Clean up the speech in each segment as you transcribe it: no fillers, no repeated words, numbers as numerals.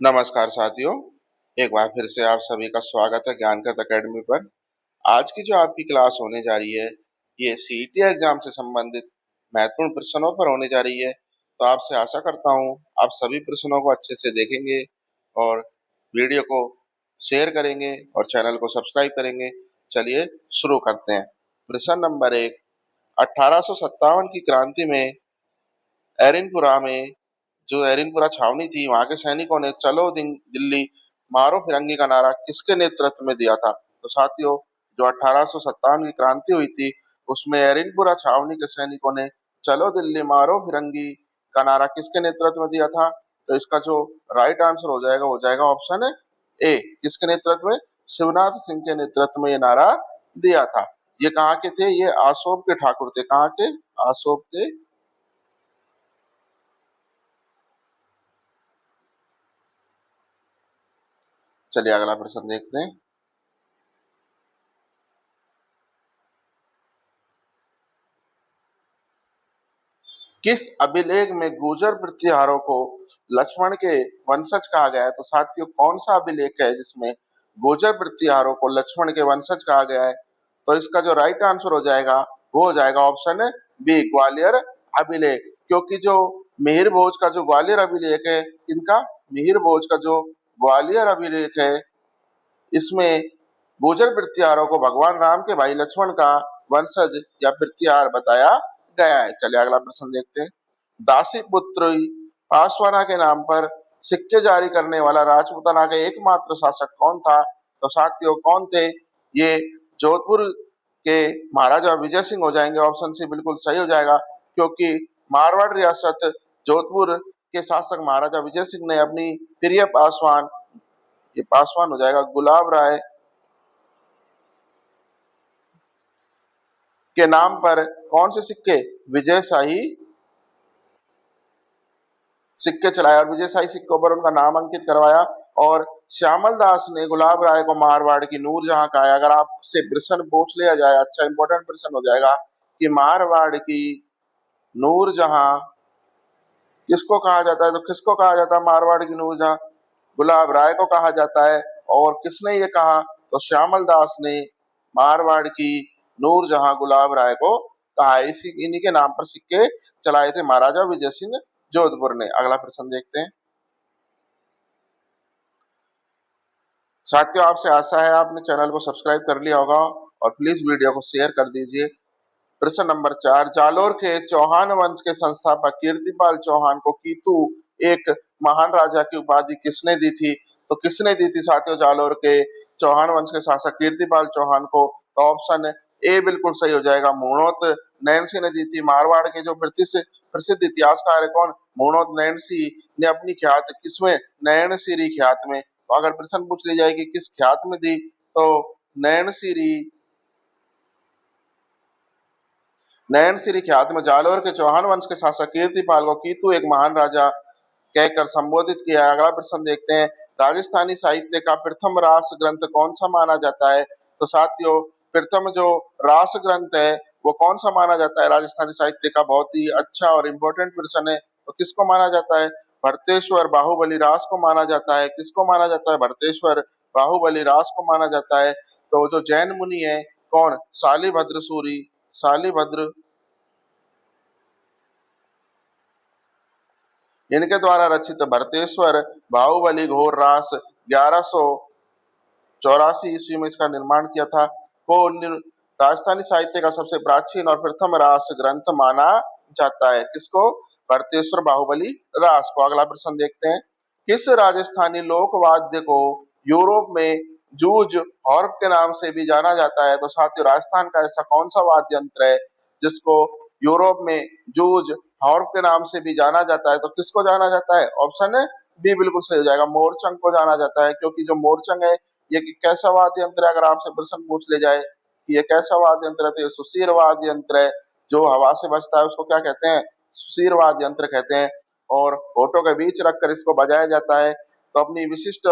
नमस्कार साथियों, एक बार फिर से आप सभी का स्वागत है ज्ञानकृत एकेडमी पर। आज की जो आपकी क्लास होने जा रही है, ये सीईटी एग्जाम से संबंधित महत्वपूर्ण प्रश्नों पर होने जा रही है। तो आपसे आशा करता हूँ आप सभी प्रश्नों को अच्छे से देखेंगे और वीडियो को शेयर करेंगे और चैनल को सब्सक्राइब करेंगे। चलिए शुरू करते हैं। प्रश्न नंबर 1, 1857 की क्रांति में एरिनपुरा में जो एरिनपुरा छावनी थी, वहां के सैनिकों ने चलो दिल्ली मारो फिरंगी का नारा किसके नेतृत्व में दिया था? तो साथियों, जो 1857 की क्रांति हुई थी, उसमें एरिनपुरा छावनी के सैनिकों ने चलो दिल्ली मारो फिरंगी का नारा किसके नेतृत्व में दिया था? तो इसका जो राइट आंसर हो जाएगा ऑप्शन ए। किसके नेतृत्व में? शिवनाथ सिंह के नेतृत्व में ये नारा दिया था। ये कहाँ के थे? ये आसोम के ठाकुर थे। कहाँ के? आसोम के। चलिए अगला प्रश्न देखते हैं। किस अभिलेख में गुर्जर प्रतिहारों को लक्ष्मण के वंशज कहा गया है? तो साथियों, कौन सा अभिलेख है जिसमें गुर्जर प्रतिहारों को लक्ष्मण के वंशज कहा गया है? तो इसका जो राइट आंसर हो जाएगा वो हो जाएगा ऑप्शन बी, ग्वालियर अभिलेख। क्योंकि जो मिहिर भोज का जो ग्वालियर अभिलेख है, इनका मिहिर भोज का जो ग्वालियर अभिलेख है, इसमें गुर्जर प्रतिहारों को भगवान राम के भाई लक्ष्मण का वंशज या प्रतिहार बताया गया है। चलिए अगला प्रश्न देखते हैं। दासी पुत्र पासवाना के नाम पर सिक्के जारी करने वाला राजपूताना का एकमात्र शासक कौन था? तो साथियों, कौन थे ये? जोधपुर के महाराजा विजय सिंह हो जाएंगे। ऑप्शन सी बिल्कुल सही हो जाएगा, क्योंकि मारवाड़ रियासत जोधपुर के शासक महाराजा विजय सिंह ने अपनी प्रिय पासवान, ये पासवान हो जाएगा, गुलाब राय के नाम पर कौन से सिक्के? विजय शाही सिक्के चलाया और विजय शाही सिक्कों पर उनका नाम अंकित करवाया। और श्यामल दास ने गुलाब राय को मारवाड़ की नूरजहां कहा। अगर आपसे प्रश्न पूछ लिया जाए, अच्छा इंपॉर्टेंट प्रश्न हो जाएगा कि मारवाड़ की नूरजहां किसको कहा जाता है? तो किसको कहा जाता है मारवाड़ की नूरजहां? गुलाब राय को कहा जाता है। और किसने ये कहा? तो श्यामल दास ने मारवाड़ की नूरजहां गुलाब राय को कहा है। इसी इन्हीं के नाम पर सिक्के चलाए थे महाराजा विजय सिंह जोधपुर ने। अगला प्रश्न देखते हैं। साथियों, आपसे आशा है आपने चैनल को सब्सक्राइब कर लिया होगा और प्लीज वीडियो को शेयर कर दीजिए। प्रश्न नंबर 4, जालोर के चौहान वंश के संस्थापक कीर्तिपाल चौहान को कीतू एक महान राजा की उपाधि किसने दी थी? तो किसने दी थी साथियों जालोर के चौहान वंश के शासक कीर्तिपाल चौहान को? तो ऑप्शन ए बिल्कुल सही हो जाएगा, मूणोत नैनसी ने दी थी। मारवाड़ के जो प्रसिद्ध इतिहासकार है कौन? मूणोत नैनसी ने अपनी ख्यात किसमें? नैनसीरी ख्यात में। तो अगर प्रश्न पूछ ली जाए कि किस ख्यात में दी, तो नैनसीरी नयनसिरी ख्यात में जालोर के चौहान वंश के शासक कीर्तिपाल को कीतू एक महान राजा कहकर संबोधित किया है। अगला प्रश्न देखते हैं। राजस्थानी साहित्य का प्रथम रास ग्रंथ कौन सा माना जाता है? तो साथियों, प्रथम जो रास ग्रंथ है वो कौन सा माना जाता है राजस्थानी साहित्य का? बहुत ही अच्छा और इम्पोर्टेंट प्रश्न है। तो किसको माना जाता है? भरतेश्वर बाहुबली रास को माना जाता है। किसको माना जाता है? भरतेश्वर बाहुबली रास को माना जाता है। तो जो जैन मुनि है कौन? शालिभद्र सूरी, शालिभद्र, इनके द्वारा रचित भरतेश्वर बाहुबली घोर रास 1184 ईस्वी में इसका निर्माण किया था। को राजस्थानी साहित्य का सबसे प्राचीन और प्रथम रास ग्रंथ माना जाता है। किसको? भरतेश्वर बाहुबली रास को। अगला प्रश्न देखते हैं। किस राजस्थानी लोक वाद्य को यूरोप में जूज हॉर्प के नाम से भी जाना जाता है? तो साथियों, राजस्थान का ऐसा कौन सा वाद्य यंत्र है जिसको यूरोप में जूज हॉर्प के नाम से भी जाना जाता है? तो किसको जाना जाता है? ऑप्शन बी बिल्कुल सही हो जाएगा, मोरचंग को जाना जाता है। क्योंकि जो मोरचंग है ये कैसा वाद्य यंत्र है? अगर आपसे प्रश्न पूछ ले जाए कि ये कैसा वाद्य यंत्र है, तो ये सुशीर वाद्य यंत्र है। जो हवा से बजता है उसको क्या कहते हैं? सुशीर वाद्य यंत्र कहते हैं। और होठों के बीच रखकर इसको बजाया जाता है। तो अपनी विशिष्ट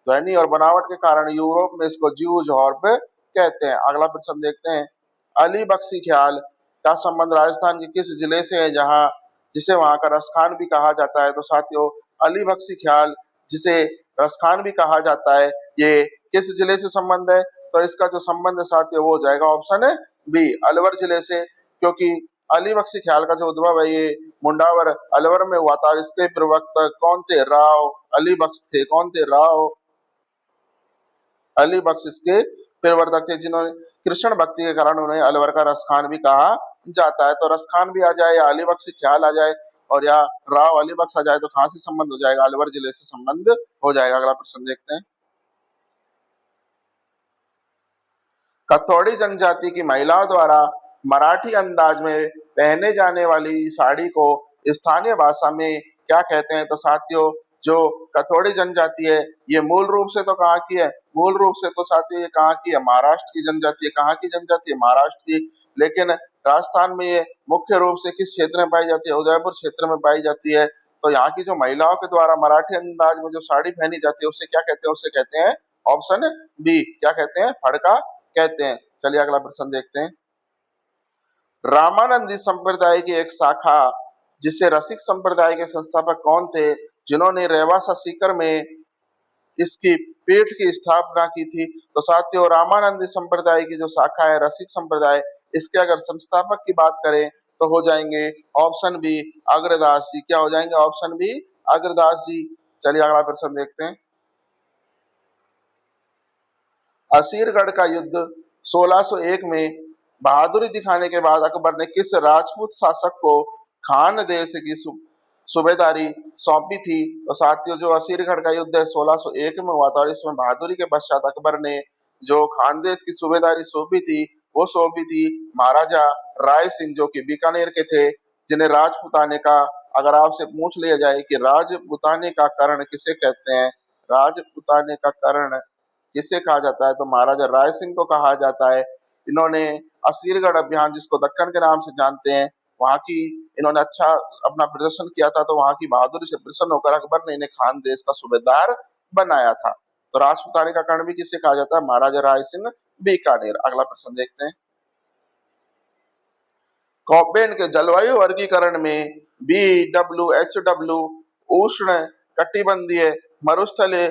ध्वनि और बनावट के कारण यूरोप में इसको जूज हॉर्प कहते हैं। अगला प्रश्न देखते हैं। अली बख्शी ख्याल का संबंध राजस्थान के किस जिले से है, जहां जिसे वहां का रसखान भी कहा जाता है? तो साथियों, अली बख्शी ख्याल जिसे रसखान भी कहा जाता है, ये किस जिले से संबंध है? तो इसका जो संबंध है साथियों वो हो जाएगा ऑप्शन है बी, अलवर जिले से, क्योंकि अली बख्शी ख्याल का जो उद्भव है ये मुंडावर अलवर में हुआ था और इसके प्रवक्ता कौन थे? राव अली बख्श थे। कौन थे? राव अली बख्श इसके प्रवर्तक थे, जिन्होंने कृष्ण भक्ति के कारण उन्हें अलवर का रसखान भी कहा जाता है। तो रसखान भी आ जाए या अली बख्श ख्याल आ जाए और या राव अली बख्श आ जाए तो कहां से संबंध हो जाएगा? अलवर जिले से संबंध हो जाएगा। अगला प्रश्न देखते हैं। कथौड़ी जनजाति की महिलाओं द्वारा मराठी अंदाज में पहने जाने वाली साड़ी को स्थानीय भाषा में क्या कहते हैं? तो साथियों जो कथौड़ी जनजाति है ये मूल रूप से तो कहाँ की है? मूल रूप से तो साथियों ये कहाँ की है? महाराष्ट्र की जनजाति है। कहाँ की जनजाति है? महाराष्ट्र की। लेकिन राजस्थान में ये मुख्य रूप से किस क्षेत्र में पाई जाती है? उदयपुर क्षेत्र में पाई जाती है। तो यहाँ की जो महिलाओं के द्वारा मराठी अंदाज में जो साड़ी पहनी जाती है उससे क्या कहते हैं? उससे कहते हैं ऑप्शन बी, क्या कहते हैं? फड़का कहते हैं। चलिए अगला प्रश्न देखते हैं। रामानंदी संप्रदाय की एक शाखा जिसे रसिक संप्रदाय के संस्थापक कौन थे, जिन्होंने रेवासा सीकर में इसकी पीठ की स्थापना की थी? तो साथियों रामानंदी संप्रदाय की जो शाखा है रसिक संप्रदाय, इसके अगर संस्थापक की बात करें तो हो जाएंगे ऑप्शन बी, अग्रदास जी। क्या हो जाएंगे? ऑप्शन बी, अग्रदास जी। चलिए अगला प्रश्न देखते हैं। असीरगढ़ का युद्ध 1601 में बहादुरी दिखाने के बाद अकबर ने किस राजपूत शासक को खान देश की सूबेदारी सौंपी थी? तो साथियों जो असीरगढ़ का युद्ध है 1601 में हुआ था और इसमें बहादुरी के पश्चात अकबर ने जो खानदेश की सूबेदारी सौंपी थी वो सौंपी थी महाराजा राय सिंह, जो कि बीकानेर के थे, जिन्हें राजपुताने का, अगर आपसे पूछ लिया जाए कि राजपुताने का कर्ण किसे कहते हैं, राजपुताने का कर्ण किसे कहा जाता है, तो महाराजा राय सिंह को कहा जाता है। इन्होंने असीरगढ़ अभियान, जिसको दक्कन के नाम से जानते हैं, वहां की इन्होंने अच्छा अपना प्रदर्शन किया था, तो वहां की बहादुरी से प्रसन्न होकर अकबर ने इन्हें खान देश का सूबेदार बनाया था। तो राजपुताने का कर्ण भी किसे कहा जाता है? महाराजा राय सिंह बीकानेर। अगला प्रश्न देखते हैं। कॉपेन के जलवायु वर्गीकरण में BWHW उष्ण कटिबंधीय मरुस्थलीय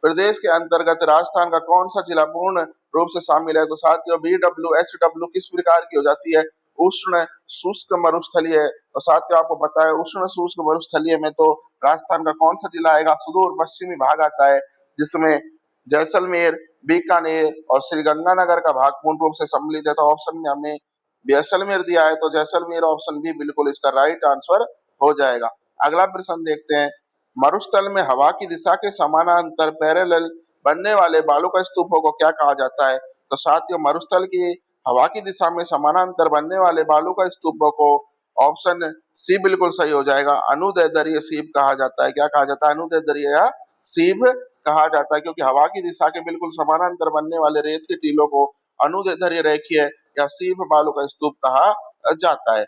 प्रदेश के अंतर्गत राजस्थान का कौन सा जिला पूर्ण रूप से शामिल है? तो साथियों BWHW किस प्रकार की हो जाती है? उष्ण शुष्क मरुस्थलीय है। तो साथियों आपको पता है उष्ण शुष्क मरुस्थलीय में तो राजस्थान का कौन सा जिला आएगा? सुदूर पश्चिमी भाग आता है, जिसमें जैसलमेर, बीकानेर और श्रीगंगानगर का भाग पूर्ण रूप से सम्मिलित है। तो ऑप्शन में हमें जैसलमेर दिया है, तो जैसलमेर ऑप्शन बी बिल्कुल इसका राइट आंसर हो जाएगा। अगला प्रश्न देखते हैं। मरुस्थल में हवा की दिशा के समानांतर पैरेलल बनने वाले बालू का स्तूपों को क्या कहा जाता है? तो साथियों मरुस्थल की हवा की दिशा में समानांतर बनने वाले बालू का स्तूपों को ऑप्शन सी बिल्कुल सही हो जाएगा, अनुदैर्ध्य सीप कहा जाता है। क्या कहा जाता है? अनुदैर्ध्य या सीप कहा जाता है, क्योंकि हवा की दिशा के बिल्कुल समानांतर बनने वाले रेत के टीलों को अनुदैर्ध्य रेखीय या सीप बालू का स्तूप कहा जाता है।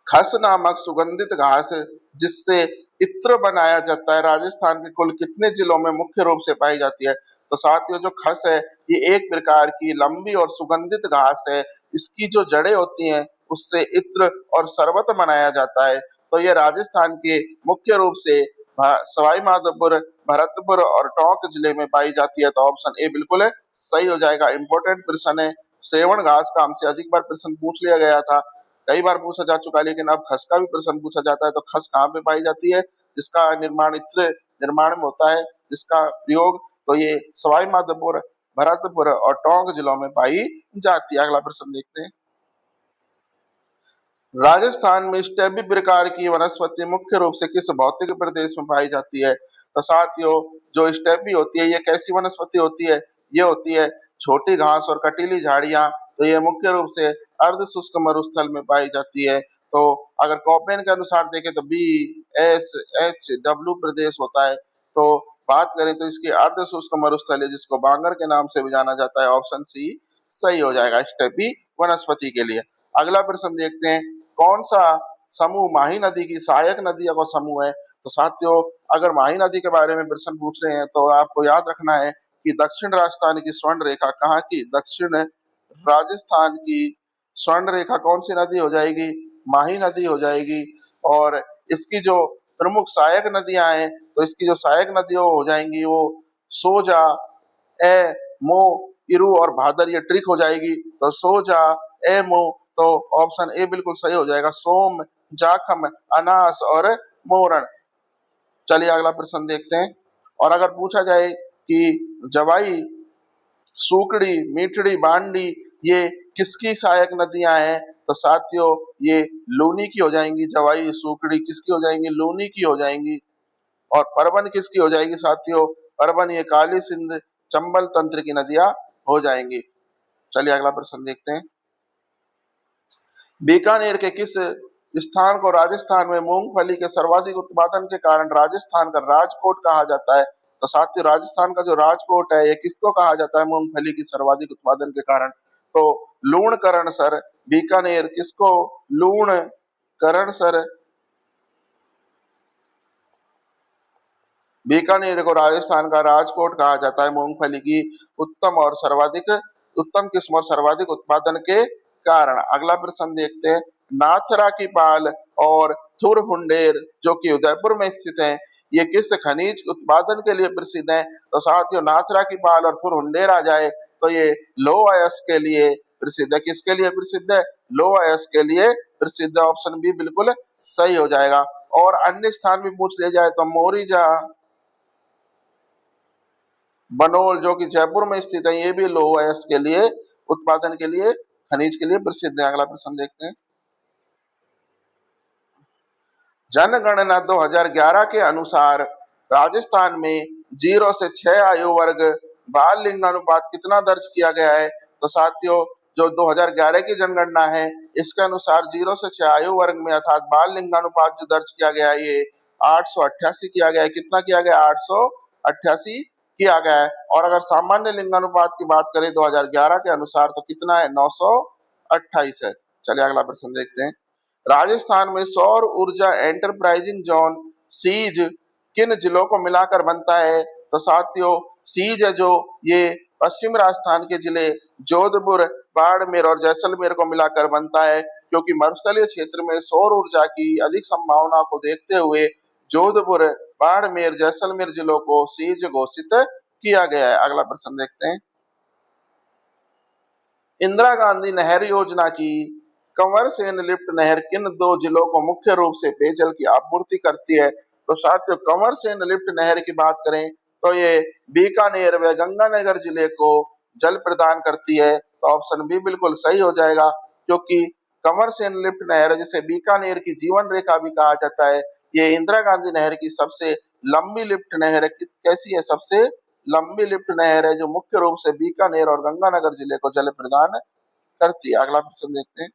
खस नामक सुगंधित घास जिससे इत्र बनाया जाता है राजस्थान के कुल कितने जिलों में मुख्य रूप से पाई जाती है? तो साथियों जो खस है ये एक प्रकार की लंबी और सुगंधित घास है। इसकी जो जड़ें होती हैं उससे इत्र और शरबत बनाया जाता है। तो ये राजस्थान के मुख्य रूप से सवाई माधोपुर, भरतपुर और टोंक जिले में पाई जाती है। तो ऑप्शन ए बिल्कुल है सही हो जाएगा। इंपॉर्टेंट प्रश्न है। सेवण घास का हमसे अधिक बार प्रश्न पूछ लिया गया था, कई बार पूछा जा चुका है, लेकिन अब खस का भी प्रश्न पूछा जाता है। तो खस कहाँ पे पाई जाती है? जिसका निर्माण इत्र निर्माण में होता है, जिसका प्रयोग, तो ये सवाई माधोपुर, भरतपुर और टोंक जिलों में पाई जाती है। अगला प्रश्न देखते हैं। राजस्थान में स्टेबी प्रकार की वनस्पति मुख्य रूप से किस भौतिक प्रदेश में पाई जाती है? तो साथियों जो स्टेबी होती है ये कैसी वनस्पति होती है? ये होती है छोटी घास और कटीली झाड़ियां। तो ये मुख्य रूप से अर्ध शुष्क मरुस्थल में पाई जाती है। तो अगर कॉपेन के अनुसार देखें तो BSHW प्रदेश होता है। तो बात करें तो इसकी अर्ध शुष्क मरुस्थल है, जिसको बांगर के नाम से भी जाना जाता है। ऑप्शन सी सही हो जाएगा स्टेपी वनस्पति के लिए। अगला प्रश्न देखते हैं। कौन सा समूह माही नदी की सहायक नदियों का समूह है? तो साथियों अगर माही नदी के बारे में प्रश्न पूछ रहे हैं तो आपको याद रखना है कि दक्षिण राजस्थान की स्वर्ण रेखा कहाँ की? दक्षिण राजस्थान की स्वर्ण रेखा कौन सी नदी हो जाएगी? माही नदी हो जाएगी। और इसकी जो प्रमुख सहायक नदियां हैं, तो इसकी जो सहायक नदियां हो जाएंगी वो सोजा, ए, मो, इरु और भादर, ये ट्रिक हो जाएगी। तो सोजा, ए, मो, तो ऑप्शन ए बिल्कुल सही हो जाएगा। सोम, जाखम, अनास और मोरन। चलिए अगला प्रश्न देखते हैं। और अगर पूछा जाए कि जवाई, सूकड़ी, मीठड़ी, बांडी ये किसकी सहायक नदियां हैं, तो साथियों ये लूनी की हो जाएंगी। जवाई, सूकड़ी किसकी हो जाएंगी? लूनी की हो जाएंगी। और परवन किसकी हो जाएगी साथियों? परवन ये काली सिंध, चंबल तंत्र की नदियां हो जाएंगी। चलिए अगला प्रश्न देखते हैं। बीकानेर के किस स्थान को राजस्थान में मूंगफली के सर्वाधिक उत्पादन के कारण राजस्थान का राजकोट कहा जाता है? तो साथियों राजस्थान का जो राजकोट है ये किसको कहा जाता है मूंगफली की सर्वाधिक उत्पादन के कारण? तो लूणकरण सर, बीकानेर किसको लूणकरण सर, बीकानेर को राजस्थान का राजकोट कहा जाता है मूंगफली की उत्तम किस्म और सर्वाधिक उत्पादन के कारण। अगला प्रश्न देखते हैं। नाथरा की पाल और थुरहुंडेर जो कि उदयपुर में स्थित है, ये किस खनिज उत्पादन के लिए प्रसिद्ध है? तो साथियों नाथरा की पाल और थुरहुंडेर आ जाए तो ये लौह अयस्क के लिए प्रसिद्ध है। किसके लिए प्रसिद्ध है? लौह अयस्क के लिए प्रसिद्ध है। ऑप्शन बी बिल्कुल सही हो जाएगा। और अन्य स्थान भी पूछ लिया जाए तो मोरिजा, बनोल जो कि जयपुर में स्थित है, ये भी लौह अयस्क के लिए उत्पादन के लिए खनिज के लिए प्रसिद्ध है। अगला प्रश्न देखते हैं। जनगणना 2011 के अनुसार राजस्थान में 0 से 6 आयु वर्ग बाल लिंगानुपात कितना दर्ज किया गया है? तो साथियों जो 2011 की जनगणना है इसके अनुसार 0 से 6 आयु वर्ग में अर्थात बाल लिंगानुपात जो दर्ज किया गया है ये 888 किया गया है। कितना किया गया? 888 किया गया है। और अगर सामान्य लिंगानुपात की बात करें 2011 के अनुसार तो कितना है? 928 है। चलिए अगला प्रश्न देखते हैं। राजस्थान में सौर ऊर्जा एंटरप्राइजिंग जोन सीज किन जिलों को मिलाकर बनता है? तो साथियों सीज है जो ये पश्चिम राजस्थान के जिले जोधपुर, बाड़मेर और जैसलमेर को मिलाकर बनता है, क्योंकि मरुस्थलीय क्षेत्र में सौर ऊर्जा की अधिक संभावना को देखते हुए जोधपुर, बाड़मेर, जैसलमेर जिलों को सीज घोषित किया गया है। अगला प्रश्न देखते हैं। इंदिरा गांधी नहर योजना की कंवर सेन लिफ्ट नहर किन दो जिलों को मुख्य रूप से पेयजल की आपूर्ति करती है? तो साथियों कंवर सेन लिफ्ट नहर की बात करें तो ये बीकानेर व गंगानगर जिले को जल प्रदान करती है। तो ऑप्शन बी बिल्कुल सही हो जाएगा, क्योंकि कंवर सेन लिफ्ट नहर जिसे बीकानेर की जीवन रेखा भी कहा जाता है, ये इंदिरा गांधी नहर की सबसे लंबी लिफ्ट नहर है। कैसी है? सबसे लंबी लिफ्ट नहर है जो मुख्य रूप से बीकानेर और गंगानगर जिले को जल प्रदान करती है। अगला प्रश्न देखते हैं।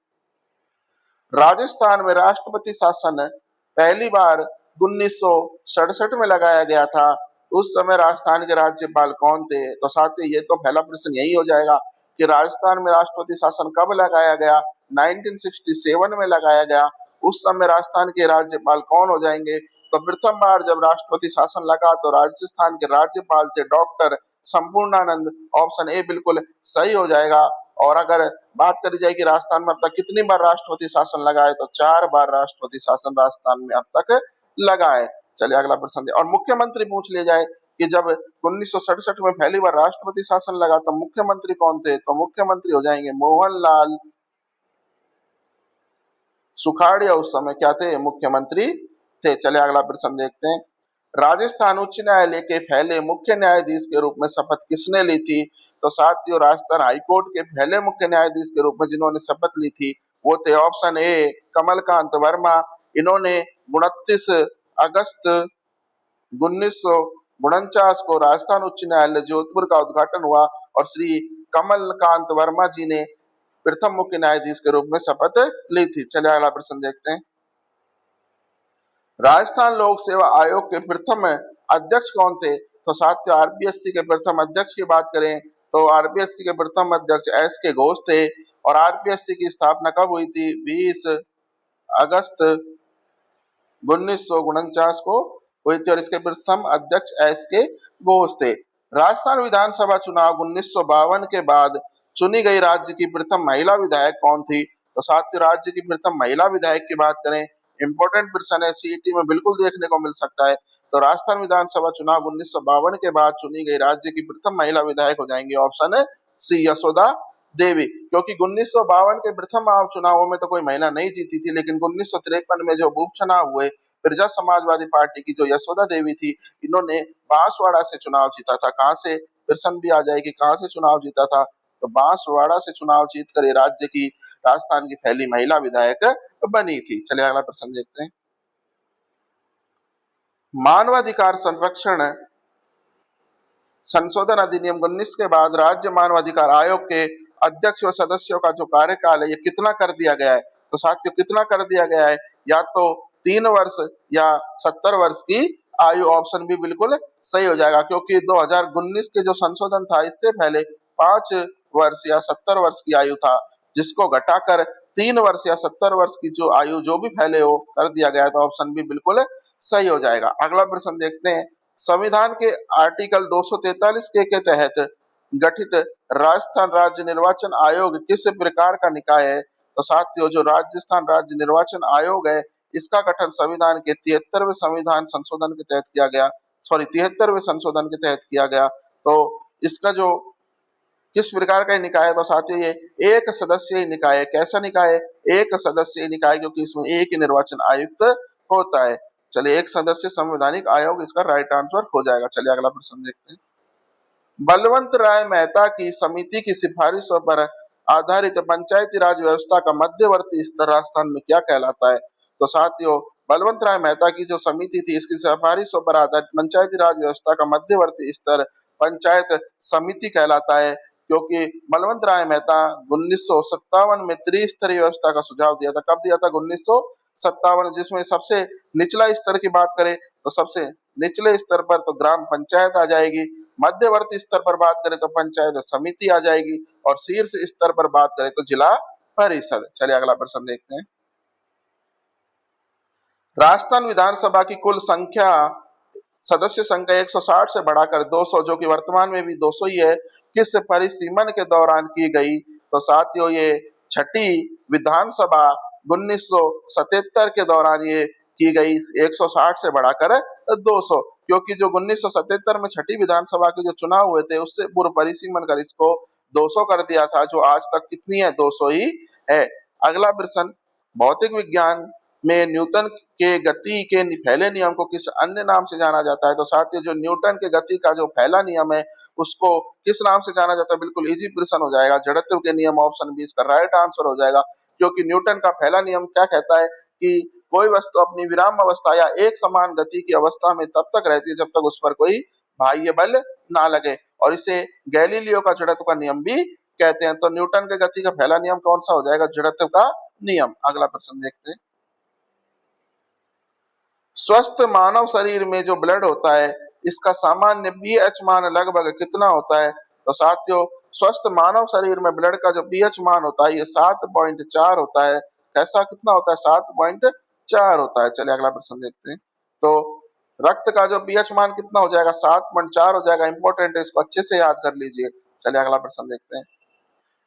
राजस्थान में राष्ट्रपति शासन पहली बार 1967 में लगाया गया था। उस समय राजस्थान के राज्यपाल कौन थे? तो साथियों ये तो पहला प्रश्न यही हो जाएगा कि राजस्थान में राष्ट्रपति शासन कब लगाया गया? 1967 में लगाया गया। उस समय राजस्थान के राज्यपाल कौन हो जाएंगे? तो प्रथम बार जब राष्ट्रपति शासन लगा तो राजस्थान के राज्यपाल थे डॉक्टर संपूर्णानंद। ऑप्शन ए बिल्कुल सही हो जाएगा। और अगर बात करी जाए कि राजस्थान में अब तक कितनी बार राष्ट्रपति शासन लगा है, तो 4 बार राष्ट्रपति शासन राजस्थान में अब तक लगा है। चलिए अगला प्रश्न। और मुख्यमंत्री पूछ लिया जाए कि जब 1967 में पहली बार राष्ट्रपति शासन लगा तो मुख्यमंत्री कौन थे? तो मुख्यमंत्री हो जाएंगे मोहनलाल सुखाड़िया। उस समय क्या थे? मुख्यमंत्री थे। चलिए अगला प्रश्न देखते हैं। राजस्थान उच्च न्यायालय के पहले मुख्य न्यायाधीश के रूप में शपथ किसने ली थी? तो साथियों राजस्थान हाईकोर्ट के पहले मुख्य न्यायाधीश के रूप में जिन्होंने शपथ ली थी वो थे ऑप्शन ए कमलकांत वर्मा। इन्होंने 29 अगस्त 1949 को राजस्थान उच्च न्यायालय जोधपुर का उद्घाटन हुआ और श्री कमलकांत वर्मा जी ने प्रथम मुख्य न्यायाधीश के रूप में शपथ ली थी। चलिए अगला प्रश्न देखते हैं। राजस्थान लोक सेवा आयोग के प्रथम अध्यक्ष कौन थे? तो साथियों आरपीएससी के प्रथम अध्यक्ष की बात करें तो आरपीएससी के प्रथम अध्यक्ष एस के घोष थे। और आरपीएससी की स्थापना कब हुई थी? 20 अगस्त 1949 को हुई थी और इसके प्रथम अध्यक्ष एस के घोष थे। राजस्थान विधानसभा चुनाव 1952 के बाद चुनी गई राज्य की प्रथम महिला विधायक कौन थी? तो साथियों राज्य की प्रथम महिला विधायक की बात करें इंपॉर्टेंट प्रश्न है, सीईटी में बिल्कुल देखने को मिल सकता है। तो राजस्थान विधानसभा चुनाव 1952 के बाद चुनी गई राज्य की प्रथम महिला विधायक हो जाएंगी, ऑप्शन है सी यशोदा देवी। क्योंकि 1952 के प्रथम चुनावों में तो कोई महिला नहीं जीती थी, लेकिन 1953 में जो उपचुनाव हुए, प्रजा समाजवादी पार्टी की जो यशोदा देवी थी, इन्होंने बांसवाड़ा से चुनाव जीता था। कहां से, प्रश्न भी आ जाएगी, कहां से चुनाव जीता था, तो बांसवाड़ा से चुनाव जीतकर ये राज्य की, राजस्थान की पहली महिला विधायक बनी थी। चलिए अगला प्रश्न देखते हैं। मानवाधिकार संरक्षण संशोधन अधिनियम 19 के बाद राज्य मानवाधिकार आयोग के अध्यक्ष व सदस्यों का जो कार्यकाल है, ये कितना कर दिया गया है? तो साथियों कितना कर दिया गया है? या तो 3 वर्ष या 70 वर्ष की आयु, ऑप्शन भी बिल्कुल सही हो जाएगा। क्योंकि 2019 के जो संशोधन था, इससे पहले 5 वर्ष या 70 वर्ष की आयु था, जिसको घटाकर 3 वर्ष या 70 वर्ष की जो आयु जो भी पहले हो कर दिया गया, तो ऑप्शन भी बिल्कुल सही हो जाएगा। अगला प्रश्न देखते हैं। संविधान के आर्टिकल 243 के तहत गठित राजस्थान राज्य निर्वाचन आयोग किस प्रकार का निकाय है? तो साथियों, जो राजस्थान राज्य निर्वाचन आयोग है, इसका गठन संविधान के 73वें संविधान संशोधन के तहत किया गया, सॉरी 73वें संशोधन के तहत किया गया। तो इसका जो किस प्रकार का निकाय है? तो साथियों, ये एक सदस्यीय निकाय है। कैसा निकाय है? एक सदस्यीय निकाय, क्योंकि इसमें एक ही निर्वाचन आयुक्त होता है। चलिए, एक सदस्य संवैधानिक आयोग इसका राइट आंसर हो जाएगा। चलिए अगला प्रश्न देखते हैं। बलवंत राय मेहता की समिति की सिफारिशों पर आधारित पंचायती राज व्यवस्था का मध्यवर्ती स्तर राजस्थान में क्या कहलाता है? तो साथियों, बलवंत राय मेहता की जो समिति थी, इसकी सिफारिशों पर आधारित पंचायती राज व्यवस्था का मध्यवर्ती स्तर पंचायत समिति कहलाता है। क्योंकि बलवंत राय मेहता 1957 में त्रिस्तरीय व्यवस्था का सुझाव दिया था। कब दिया था? 1957। जिसमें सबसे निचला स्तर की बात करें, तो सबसे निचले स्तर पर तो ग्राम पंचायत आ जाएगी, मध्यवर्ती स्तर पर बात करें तो पंचायत समिति आ जाएगी, और शीर्ष स्तर पर बात करें तो जिला परिषद। चलिए अगला प्रश्न देखते हैं। राजस्थान विधानसभा की कुल संख्या, सदस्य संख्या 160 से बढ़ाकर 200, जो कि वर्तमान में भी 200 ही है, किस परिसीमन के दौरान की गई? तो साथियों, ये छठी विधानसभा 1977 के दौरान ये की गई, 160 से बढ़ाकर 200। क्योंकि जो 1977 में छठी विधानसभा के जो चुनाव हुए थे, उससे पूर्व परिसीमन कर इसको 200 कर दिया था, जो आज तक कितनी है? 200 ही है। अगला प्रश्न, भौतिक विज्ञान में न्यूटन के गति के पहले नियम को किस अन्य नाम से जाना जाता है? तो साथियों, जो न्यूटन के गति का जो पहला नियम है, उसको किस नाम से जाना जाता है? बिल्कुल इजी प्रश्न हो जाएगा, जड़त्व के नियम, ऑप्शन बी इसका राइट आंसर हो जाएगा। क्योंकि न्यूटन का पहला नियम क्या कहता है कि कोई वस्तु अपनी विराम अवस्था या एक समान गति की अवस्था में तब तक रहती है जब तक उस पर कोई बाह्य बल ना लगे, और इसे गैलीलियो का जड़त्व का नियम भी कहते हैं। तो न्यूटन के गति का पहला नियम कौन सा हो जाएगा? जड़त्व का नियम। अगला प्रश्न देखते हैं। स्वस्थ मानव शरीर में जो ब्लड होता है, इसका सामान्य पीएच मान लगभग कितना होता है? तो साथियों, स्वस्थ मानव शरीर में ब्लड का जो पीएच मान होता है, ये 7.4 होता है। ऐसा कितना होता है? 7.4 होता है। चलिए अगला प्रश्न देखते हैं। तो रक्त का जो पीएच मान कितना हो जाएगा? 7.4 हो जाएगा। इंपॉर्टेंट है, इसको अच्छे से याद कर लीजिए। चलिए अगला प्रश्न देखते हैं।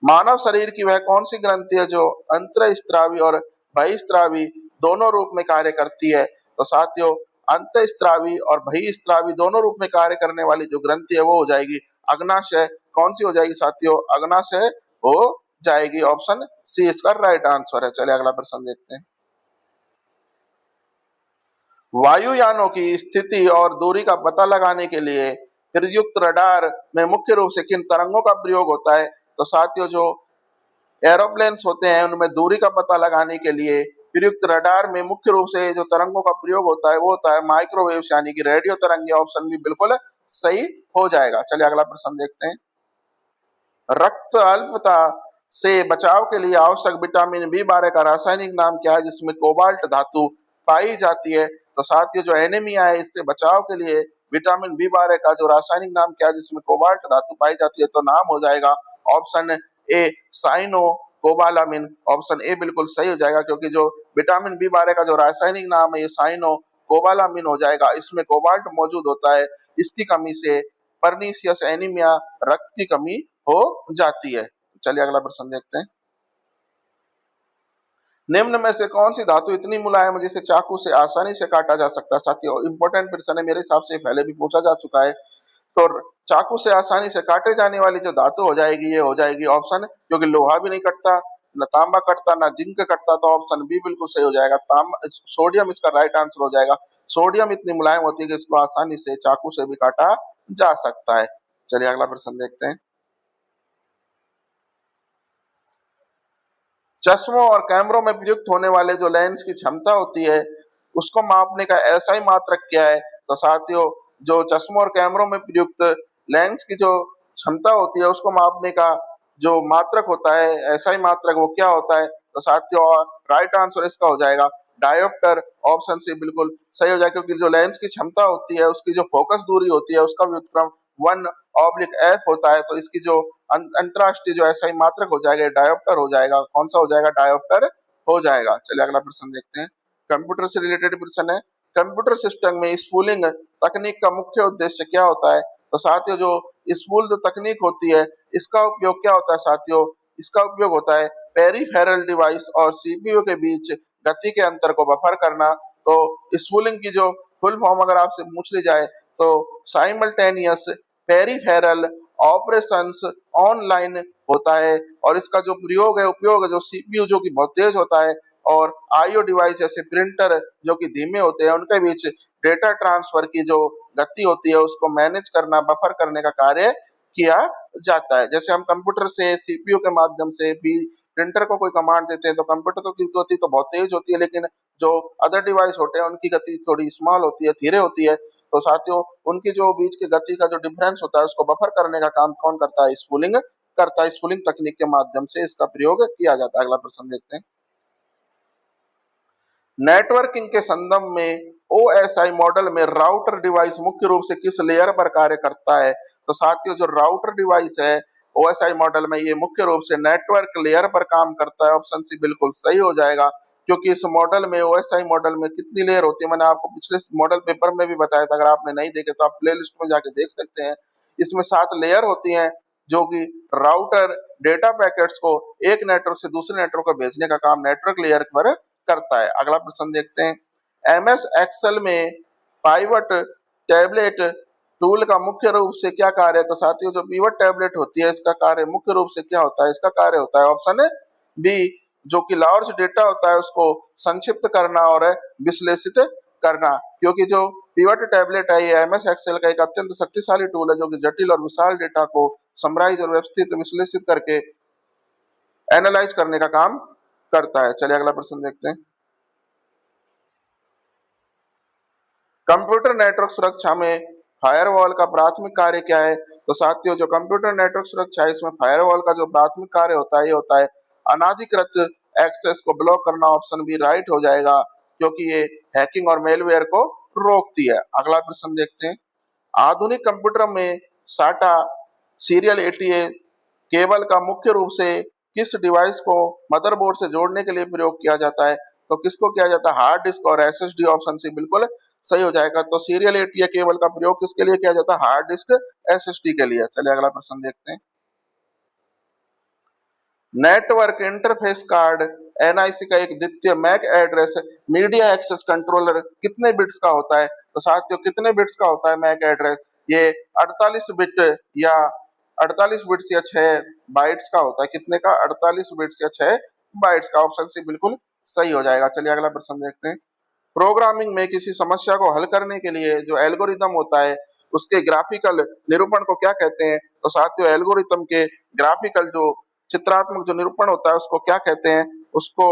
मानव शरीर की वह कौन सी ग्रंथि है जो अंतःस्रावी और बहिःस्रावी दोनों रूप में कार्य करती है? तो साथियों, अंतःस्रावी और बहिःस्रावी दोनों रूप में कार्य करने वाली जो ग्रंथि है, वो हो जाएगी अग्नाशय। कौन सी हो जाएगी साथियों? अग्नाशय हो जाएगी। ऑप्शन सी इसका राइट आंसर है। चलिए अगला प्रश्न देखते हैं। वायुयानों की स्थिति और दूरी का पता लगाने के लिए प्रयुक्त रडार में मुख्य रूप से किन तरंगों का प्रयोग होता है? तो साथियों, जो एरोप्लेन्स होते हैं, उनमें दूरी का पता लगाने के लिए प्रयुक्त रडार में मुख्य रूप से जो तरंगों का प्रयोग होता है, वो होता है माइक्रोवेव, यानी कि रेडियो तरंगे। ऑप्शन भी बिल्कुल सही हो जाएगा। चलिए अगला प्रश्न देखते हैं। रक्त अल्पता से बचाव के लिए आवश्यक विटामिन बी 12 का रासायनिक नाम क्या है, जिसमें कोबाल्ट धातु पाई जाती है? तो साथियों, जो एनीमिया है, इससे बचाव के लिए विटामिन बी 12 का जो रासायनिक नाम क्या है, जिसमें कोबाल्ट धातु पाई जाती है? तो नाम हो जाएगा option A cyanocobalamin. Option A बिल्कुल सही हो जाएगा, क्योंकि जो विटामिन बी 12 का जो रासायनिक नाम है, ये साइनो कोबालामिन हो जाएगा। इसमें कोबाल्ट मौजूद होता है, इसकी कमी से परनीसियस एनीमिया, रक्त की कमी हो जाती है। चलिए अगला प्रश्न देखते हैं। निम्न में से कौन सी धातु इतनी मुलायम है जिसे चाकू से आसानी से काटा जा सकता है? साथियों इंपॉर्टेंट प्रश्न है, मेरे हिसाब से पहले भी पूछा जा चुका है। तो चाकू से आसानी से काटे जाने वाली जो धातु हो जाएगी, ये हो जाएगी ऑप्शन, क्योंकि लोहा भी नहीं कटता, न तांबा कटता, ना जिंक कटता, तो ऑप्शन बी बिल्कुल सही हो जाएगा। सोडियम इसका राइट आंसर हो जाएगा। सोडियम इतनी मुलायम होती है कि इसको आसानी से चाकू से भी काटा जा सकता है। चलिए अगला प्रश्न देखते हैं। चश्मों और कैमरों में प्रयुक्त होने वाले जो लेंस की क्षमता होती है, उसको मापने का ऐसा ही मात्रक क्या है? तो साथियों, जो चश्मों और कैमरों में प्रयुक्त लेंस की जो क्षमता होती है, उसको मापने का जो मात्रक होता है, ऐसा ही मात्रक, वो क्या होता है? तो साथियों राइट आंसर इसका हो जाएगा डायोप्टर। ऑप्शन सी बिल्कुल सही हो जाएगा, क्योंकि जो लेंस की क्षमता होती है, उसकी जो फोकस दूरी होती है, उसका व्युत्क्रम 1/f होता है। तो इसकी जो अंतरराष्ट्रीय जो ऐसा ही मात्रक हो जाएगा, डायोप्टर हो जाएगा। कौन सा हो जाएगा? डायोप्टर हो जाएगा। चलिए अगला प्रश्न देखते हैं। कंप्यूटर से रिलेटेड प्रश्न है। कंप्यूटर सिस्टम में स्पूलिंग तकनीक का मुख्य उद्देश्य क्या होता है? तो साथियों, जो स्पूल जो तकनीक होती है, इसका उपयोग क्या होता है साथियों? इसका उपयोग होता है पेरिफेरल डिवाइस और सीपीयू के बीच गति के अंतर को बफर करना। तो स्पूलिंग की जो फुल फॉर्म अगर आपसे पूछ ली जाए, तो साइमल्टेनियस पेरिफेरल ऑपरेशंस ऑनलाइन होता है। और इसका जो प्रयोग है, उपयोग है, जो सीपीयू जो कि बहुत तेज होता है, और आईओ डिवाइस जैसे प्रिंटर जो कि धीमे होते हैं, उनके बीच डेटा ट्रांसफर की जो गति होती है, उसको मैनेज करना, बफर करने का कार्य किया जाता है। जैसे हम कंप्यूटर से सीपीयू के माध्यम से भी प्रिंटर को कोई कमांड देते हैं, तो कंप्यूटर तो की गति तो बहुत तेज होती है, लेकिन जो अदर डिवाइस होते हैं, उनकी गति थोड़ी स्मॉल होती है, धीरे होती है। तो साथियों, उनकी जो बीच की गति का जो डिफरेंस होता है, उसको बफर करने का काम कौन करता है? स्पूलिंग करता है। स्पूलिंग तकनीक के माध्यम से इसका प्रयोग किया जाता है। अगला प्रश्न देखते हैं। नेटवर्किंग के संदर्भ में ओएसआई मॉडल में राउटर डिवाइस मुख्य रूप से किस लेयर पर कार्य करता है? तो साथियों, जो राउटर डिवाइस है ओएसआई मॉडल में, ये मुख्य रूप से नेटवर्क लेयर पर काम करता है। ऑप्शन सी बिल्कुल सही हो जाएगा, क्योंकि इस मॉडल में, ओएसआई मॉडल में कितनी लेयर होती है, मैंने आपको पिछले मॉडल पेपर में भी बताया था। अगर आपने नहीं देखे तो आप प्ले लिस्ट में जाके देख सकते हैं। इसमें 7 लेयर होती हैं, जो कि राउटर डेटा पैकेट्स को एक नेटवर्क से दूसरे नेटवर्क पर भेजने का काम नेटवर्क लेयर पर करता है। अगला प्रश्न देखते हैं। एमएस एक्सेल में पाइवट टैबलेट टूल का मुख्य रूप से क्या कार्य है? तो साथियों, जो पिवट टैबलेट होती है, इसका कार्य मुख्य रूप से क्या होता है? इसका कार्य होता है ऑप्शन है बी, जो कि लार्ज डेटा होता है, उसको संक्षिप्त करना और विश्लेषित करना। क्योंकि जो पिवट टैबलेट है, ये एमएस एक्सेल का एक अत्यंत शक्तिशाली टूल है, जो कि जटिल और विशाल डेटा को समराइज और व्यवस्थित विश्लेषित करके एनालाइज करने का काम करता है। चलिए अगला प्रश्न देखते हैं। कंप्यूटर नेटवर्क सुरक्षा में फायरवॉल का प्राथमिक कार्य क्या है? तो साथियों, जो कंप्यूटर नेटवर्क सुरक्षा है, इसमें फायरवॉल का जो प्राथमिक कार्य होता है, ये होता है अनाधिकृत एक्सेस को ब्लॉक करना। ऑप्शन बी राइट हो जाएगा, क्योंकि ये हैकिंग और मेलवेयर को रोकती है। अगला प्रश्न देखते हैं। आधुनिक कंप्यूटर में साटा सीरियल एटीए केबल का मुख्य रूप से किस डिवाइस को मदरबोर्ड से जोड़ने के लिए प्रयोग किया जाता है? तो किसको किया जाता है? हार्ड डिस्क और एसएसडी। ऑप्शन सी बिल्कुल सही हो जाएगा। तो सीरियल एटीए केबल का प्रयोग किसके लिए किया जाता है? हार्ड डिस्क, एसएसडी के लिए। चलिए अगला प्रश्न देखते हैं। नेटवर्क इंटरफेस कार्ड एनआईसी का एक द्वितीय MAC address media access controller कितने बिट्स का होता है? तो साथियों, कितने बिट्स का होता है मैक एड्रेस? ये 48 बिट या 48 बिट्स या 6 बाइट्स का होता है। कितने का? 48 बिट्स या 6 बाइट्स का। ऑप्शन सी बिल्कुल सही हो जाएगा। चलिए अगला प्रश्न देखते हैं। प्रोग्रामिंग में किसी समस्या को हल करने के लिए जो एल्गोरिदम होता है, उसके ग्राफिकल निरूपण को क्या कहते हैं? तो साथियों, एल्गोरिदम के ग्राफिकल जो चित्रात्मक जो निरूपण होता है, उसको क्या कहते हैं? उसको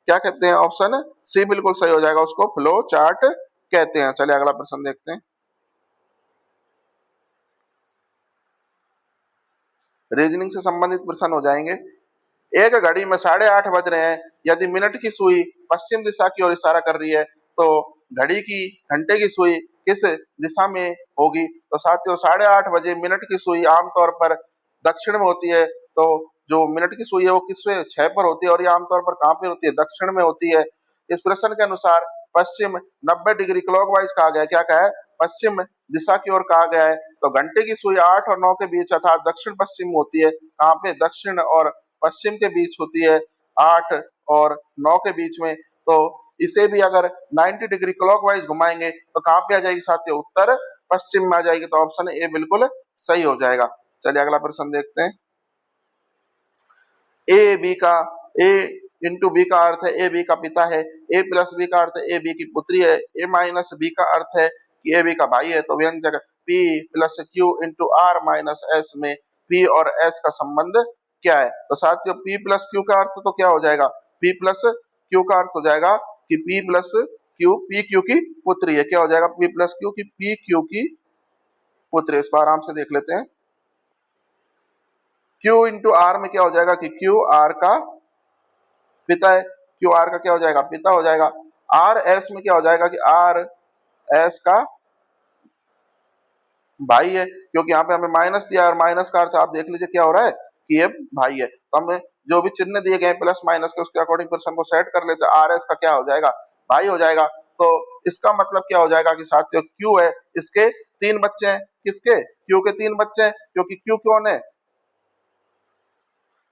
क्या कहते हैं? ऑप्शन सी बिल्कुल सही हो जाएगा, उसको फ्लो चार्ट कहते हैं। चलिए अगला प्रश्न देखते हैं। रीजनिंग से संबंधित प्रश्न हो जाएंगे। एक घड़ी में 8:30 बज रहे हैं। यदि मिनट की सुई पश्चिम दिशा की ओर इशारा कर रही है, तो घड़ी की घंटे की सुई किस दिशा में होगी? तो साथियों, 8:30 बजे मिनट की सुई आमतौर पर दक्षिण में होती है। तो जो मिनट की सुई है, वो किसमें? 6 पर होती है। और ये आमतौर पर कहाँ पे होती है? दक्षिण में होती है। इस प्रश्न के अनुसार पश्चिम 90 डिग्री क्लॉकवाइज कहा गया है। क्या कहा है? पश्चिम दिशा की ओर कहा गया है। तो घंटे की सुई 8 और 9 के बीच अर्थात दक्षिण पश्चिम होती है। कहाँ पे? दक्षिण और पश्चिम के बीच होती है। 8 और 9 के बीच में, तो इसे भी अगर 90 डिग्री क्लॉकवाइज घुमाएंगे तो कहाँ पे आ जाएगी साथियों, उत्तर पश्चिम में आ जाएगी। तो ऑप्शन ए बिल्कुल सही हो जाएगा। चलिए अगला प्रश्न देखते हैं। ए बी का ए इंटू बी का अर्थ है ए बी का पिता है, ए प्लस बी का अर्थ है ए बी की पुत्री है, ए माइनस बी का अर्थ है कि ए बी का भाई है। तो व्यंजक P plus Q into R minus S में पी और एस का संबंध क्या है? तो साथियों पी प्लस क्यू का अर्थ तो क्या हो जाएगा, पी प्लस क्यू का अर्थ हो जाएगा कि P plus Q P Q की पुत्री है। क्या हो जाएगा, पी प्लस क्यू की पी क्यू की पुत्री। इसको आराम से देख लेते हैं। क्यू इंटू आर में क्या हो जाएगा कि क्यू आर का पिता है, क्यू आर का क्या हो जाएगा, पिता हो जाएगा। आर एस में क्या हो जाएगा कि आर एस का भाई है, क्योंकि यहाँ पे हमें माइनस दिया है और माइनस का अर्थ आप देख लीजिए क्या हो रहा है कि ये भाई है। तो हमें जो भी चिन्ह दिए गए प्लस माइनस के उसके अकॉर्डिंग पर्सन को सेट कर लेते हैं। आर एस का क्या हो जाएगा, भाई हो जाएगा। तो इसका मतलब क्या हो जाएगा कि साथियों क्यू है, इसके 3 बच्चे हैं। किसके, क्यू के 3 बच्चे हैं, क्योंकि क्यू कौन है,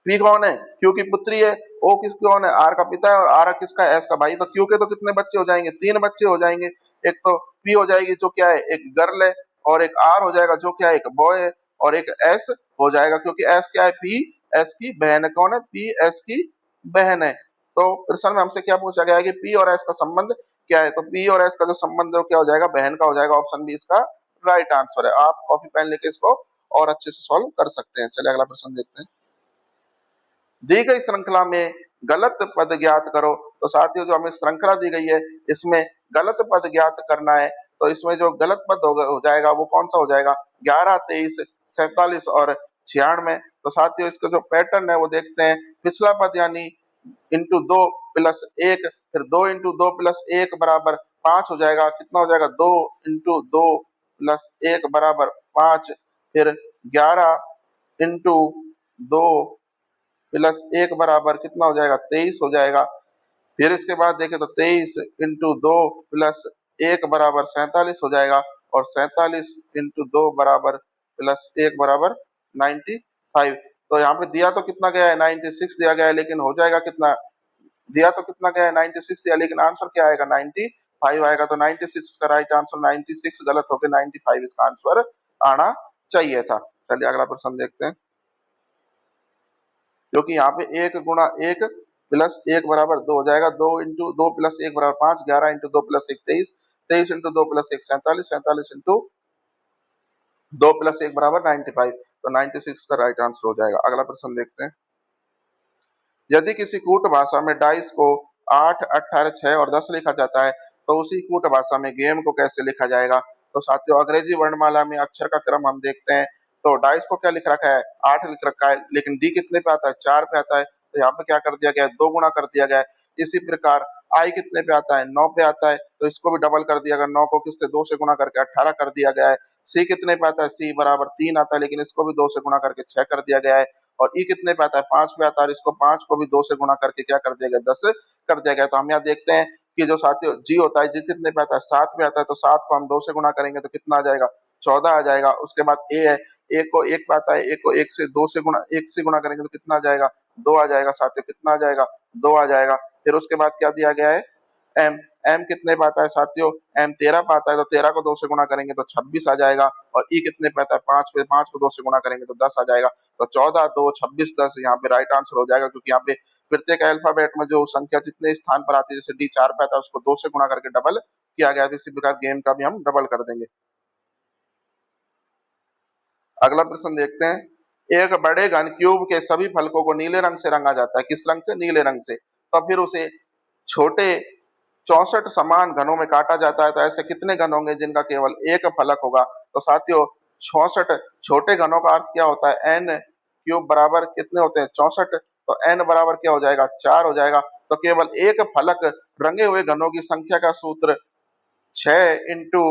पी कौन है, क्यू की पुत्री है। ओ किस कौन है, आर का पिता है और आर किसका है, एस का भाई। तो क्यू के तो कितने बच्चे हो जाएंगे, 3 बच्चे हो जाएंगे। एक तो पी हो जाएगी जो क्या है एक गर्ल है, और एक आर हो जाएगा जो क्या है एक बॉय है, और एक एस हो जाएगा क्योंकि एस क्या है, पी एस की बहन है। कौन है, पी एस की बहन है। तो प्रश्न में हमसे क्या पूछा गया है कि पी और एस का संबंध क्या है? तो पी और एस का जो संबंध है वो क्या हो जाएगा, बहन का हो जाएगा। ऑप्शन बी इसका राइट आंसर है। आप कॉपी पेन लेके इसको और अच्छे से सॉल्व कर सकते हैं। चलिए अगला प्रश्न देखते हैं। दी गई श्रृंखला में गलत पद ज्ञात करो। तो साथियों जो हमें श्रृंखला दी गई है इसमें गलत पद ज्ञात करना है। तो इसमें जो गलत पद हो जाएगा वो कौन सा हो जाएगा, 11, 23, 47 और 96। तो साथियों इसका जो पैटर्न है वो देखते हैं। पिछला पद यानी इंटू 2 प्लस 1, फिर 2 इंटू 2 प्लस 1 बराबर 5 हो जाएगा। कितना हो जाएगा, 2 इंटू 2 प्लस 1 बराबर 5। फिर 11 इंटू 2 प्लस 1 बराबर कितना हो जाएगा, 23 हो जाएगा। फिर इसके बाद देखें तो 23 इंटू 2 प्लस 1 बराबर 47 हो जाएगा, और 47 इंटू 2 बराबर प्लस 1 बराबर 95। तो यहाँ पे दिया तो कितना गया है, 96 दिया गया है, लेकिन हो जाएगा कितना, दिया तो कितना गया है 96 दिया, लेकिन आंसर क्या आएगा 95 आएगा। तो 96 का राइट आंसर, 96 गलत होकर 95 इसका आंसर आना चाहिए था। चलिए अगला प्रश्न देखते हैं। क्योंकि यहाँ पे 1 गुणा 1 प्लस 1 बराबर 2 हो जाएगा। 2 इंटू 2 प्लस 1 बराबर 5, 11 into 2 plus 1 23, 23 into 2 plus 1 47, 47 into 2 plus 1 बराबर 95। तो 96 का राइट आंसर हो जाएगा। अगला प्रश्न देखते हैं। यदि किसी कूट भाषा में डाइस को 8, 18, 6 और 10 लिखा जाता है तो उसी कूट भाषा में गेम को कैसे लिखा जाएगा? तो साथियों अंग्रेजी वर्णमाला में अक्षर का क्रम हम देखते हैं। तो डाइस को क्या लिख रखा है, 8 लिख रखा है, लेकिन डी कितने पे आता है, 4 पे आता है। तो यहाँ पे क्या कर दिया गया है, 2 गुना कर दिया गया है। इसी प्रकार आई कितने पे आता है, 9 पे आता है, तो इसको भी डबल कर दिया गया, 9 को किससे 2 से गुना करके 18 कर दिया गया है। सी कितने पे आता है, सी बराबर 3 आता है, लेकिन इसको भी 2 से गुना करके 6 कर दिया गया है। और ई कितने पे आता है, 5 पे आता है, और इसको 5 को भी 2 से गुणा करके क्या कर दिया गया, 10 कर दिया गया। तो हम यहाँ देखते हैं कि जो साथियों जी होता है, जी कितने पे आता है, 7 पे आता है, तो 7 को हम 2 से गुणा करेंगे तो कितना आ जाएगा, 14 आ जाएगा। उसके बाद ए है, ए को 1 पे आता है, ए को 1 से गुणा करेंगे तो कितना आ जाएगा, 2 आ जाएगा। साथियों कितना आ जाएगा, 2 आ जाएगा। फिर उसके बाद क्या दिया गया है, एम, एम कितने पे आता है साथियों, एम 13 पे आता है, तो 13 को 2 से गुणा करेंगे तो 26 आ जाएगा। और ई कितने पे आता है, 5 पे, 5 को 2 से गुणा करेंगे तो 10 आ जाएगा। तो 14, 2, 26, 10 यहाँ पे राइट आंसर हो जाएगा, क्योंकि यहाँ पे प्रत्येक अल्फाबेट में जो संख्या जितने स्थान पर आती है, जैसे डी 4 पे आता है उसको 2 से गुणा करके डबल किया गया था। इसी प्रकार गेम का भी हम डबल कर देंगे। अगला प्रश्न देखते हैं। एक बड़े घन क्यूब के सभी फलकों को नीले रंग से रंगा जाता है। किस रंग से, नीले रंग से। तो फिर उसे छोटे 64 समान घनों में काटा जाता है। तो ऐसे कितने घन होंगे जिनका केवल एक फलक होगा? तो साथियों 64 छोटे घनों का अर्थ क्या होता है, एन क्यूब बराबर कितने होते हैं, 64। तो एन बराबर क्या हो जाएगा, 4 हो जाएगा। तो केवल एक फलक रंगे हुए घनों की संख्या का सूत्र 6 इंटू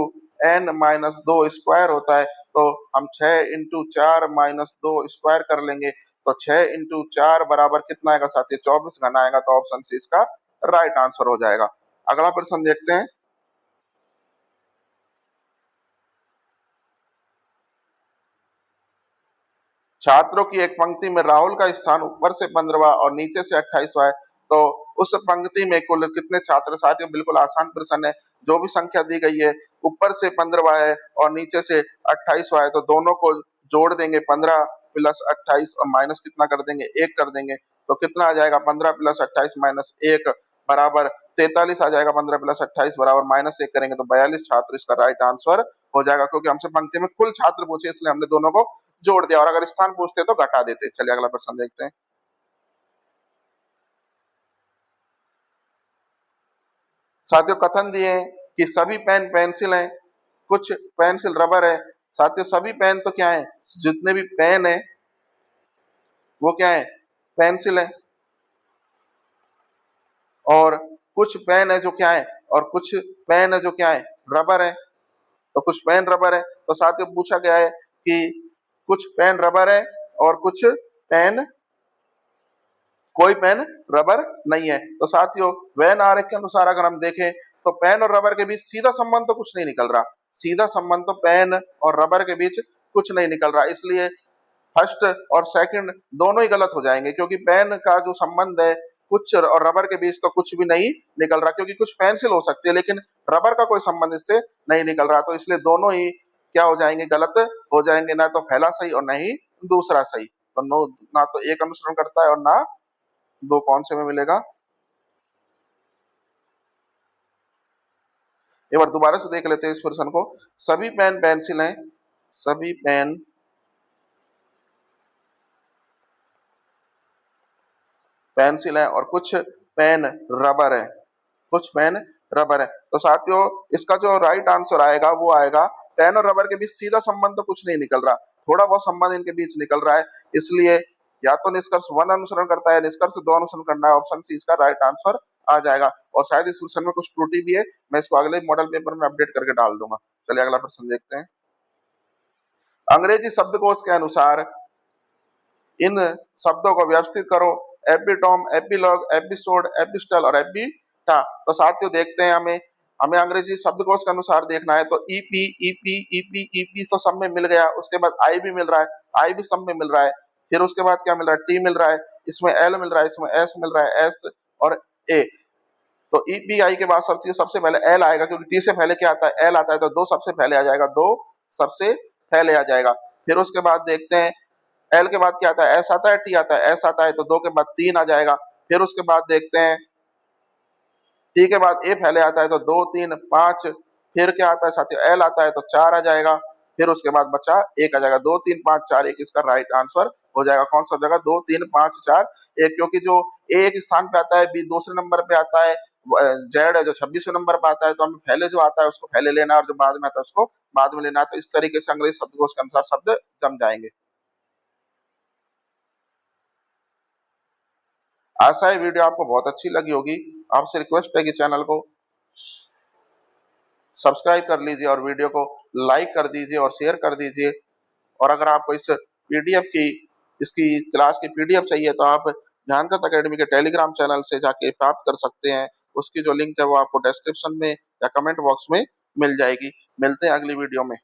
n-2 स्क्वायर होता है। तो हम 6 इंटू 4 - 2 स्क्वायर कर लेंगे, तो 6 इंटू 4 बराबर कितना आएगा साथियों, 24 घन आएगा। तो ऑप्शन सी इसका राइट आंसर हो जाएगा। अगला प्रश्न देखते हैं। छात्रों की एक पंक्ति में राहुल का स्थान ऊपर से 15वां और नीचे से 28वां है, तो उस पंक्ति में कुल कितने छात्र? साथियों बिल्कुल आसान प्रश्न है। जो भी संख्या दी गई है, ऊपर से 15वां है और नीचे से 28वां है, तो दोनों को जोड़ देंगे, 15 प्लस 28 और माइनस कितना कर देंगे? 1 कर देंगे। तो कितना आ जाएगा? 15 प्लस 28 माइनस 1 बराबर 43 आ जाएगा। 15 प्लस 28 बराबर माइनस 1 करेंगे तो 42 छात्र इसका राइट आंसर हो जाएगा, क्योंकि हमसे पंक्ति में कुल छात्र पूछे इसलिए हमने दोनों को जोड़ दिया, और अगर स्थान पूछते तो घटा देते। चलिए अगला प्रश्न देखते हैं। साथियों कथन दिए हैं कि सभी पेन पेंसिल हैं, कुछ पेंसिल रबर है। साथियों सभी पेन तो क्या है? जितने भी पेन है वो क्या है? पेंसिल है। और कुछ पेन है जो क्या है? और कुछ पेन है जो क्या है? रबर है। तो कुछ पेन रबर है, तो साथियों पूछा गया है कि कुछ पेन रबर है और कुछ पेन, कोई पेन रबर नहीं है। तो साथियों वेन आरेख के अनुसार अगर हम देखें तो पेन और रबर के बीच सीधा संबंध तो कुछ नहीं निकल रहा। सीधा संबंध तो पेन और रबर के बीच कुछ नहीं निकल रहा, इसलिए फर्स्ट और सेकंड दोनों ही गलत हो जाएंगे, क्योंकि पेन का जो संबंध है कुछ और रबर के बीच तो कुछ भी नहीं निकल रहा, क्योंकि कुछ पेंसिल हो सकती है लेकिन रबर का कोई संबंध इससे नहीं निकल रहा। तो इसलिए दोनों ही क्या हो जाएंगे? गलत हो जाएंगे। ना तो पहला सही और ना ही दूसरा सही। तो नो, ना तो एक अनुसरण करता है और ना दो। कौन से में मिलेगा? एक बार दोबारा से देख लेते हैं इस प्रश्न को। सभी पेन पेंसिल हैं, सभी पेन पेंसिल है और कुछ पेन रबर है, कुछ पेन रबर है। तो साथियों इसका जो राइट आंसर आएगा वो आएगा पेन और रबर के बीच सीधा संबंध तो कुछ नहीं निकल रहा, थोड़ा बहुत संबंध इनके बीच निकल रहा है, इसलिए या तो निष्कर्ष 1 अनुसरण करता है, निष्कर्ष 2 अनुसरण करना है। ऑप्शन सी इसका राइट आंसर आ जाएगा। और शायद इस प्रश्न में कुछ त्रुटि भी है, मैं इसको अगले मॉडल पेपर में अपडेट करके डाल दूंगा। चलिए अगला प्रश्न देखते हैं। अंग्रेजी शब्दकोश के अनुसार इन शब्दों को व्यवस्थित करो। एपिटोम, एपिलॉग, एपिसोड, एपिस्टल और एपिटा। तो साथियों देखते हैं, हमें हमें अंग्रेजी शब्दकोश के अनुसार देखना है। तो ईपी ईपी ईपी ईपी तो सब में मिल गया, उसके बाद आई भी मिल रहा है, आई भी सब में मिल रहा है। फिर उसके बाद क्या मिल रहा है? टी मिल रहा है, इसमें एल मिल रहा है, इसमें एस मिल रहा है, एस और ए। तो ईपीआई के बाद सबसे पहले एल आएगा, क्योंकि टी से पहले क्या आता है? एल आता है, तो दो सबसे पहले आ जाएगा, दो सबसे पहले आ जाएगा। फिर उसके बाद देखते हैं एल के बाद क्या आता है? एस आता है, टी आता है, एस आता है, तो दो के बाद तीन आ जाएगा। फिर उसके बाद देखते हैं टी के बाद ए पहले आता है, तो दो तीन पांच। फिर क्या आता है साथियों? एल आता है, तो चार आ जाएगा। फिर उसके बाद बचा एक आ जाएगा। दो तीन पांच चार एक इसका राइट आंसर हो जाएगा। कौन सा जगह? दो तीन पांच चार एक, क्योंकि जो ए एक स्थान पे आता है, बी दूसरे नंबर पे आता है, जेड है जो 26वें नंबर पे आता है, तो हमें पहले जो आता है उसको पहले लेना है और जो बाद में आता है उसको बाद में लेना है। तो इस तरीके से अंग्रेजी शब्दकोश के अनुसार शब्द जम जाएंगे। आशा है वीडियो आपको बहुत अच्छी लगी होगी। आपसे रिक्वेस्ट है कि चैनल को सब्सक्राइब कर लीजिए और वीडियो को लाइक कर दीजिए और शेयर कर दीजिए। और अगर आपको इस पीडीएफ की इसकी क्लास की पीडीएफ चाहिए तो आप जानकर अकेडमी के टेलीग्राम चैनल से जाके प्राप्त कर सकते हैं। उसकी जो लिंक है वो आपको डिस्क्रिप्शन में या कमेंट बॉक्स में मिल जाएगी। मिलते हैं अगली वीडियो में।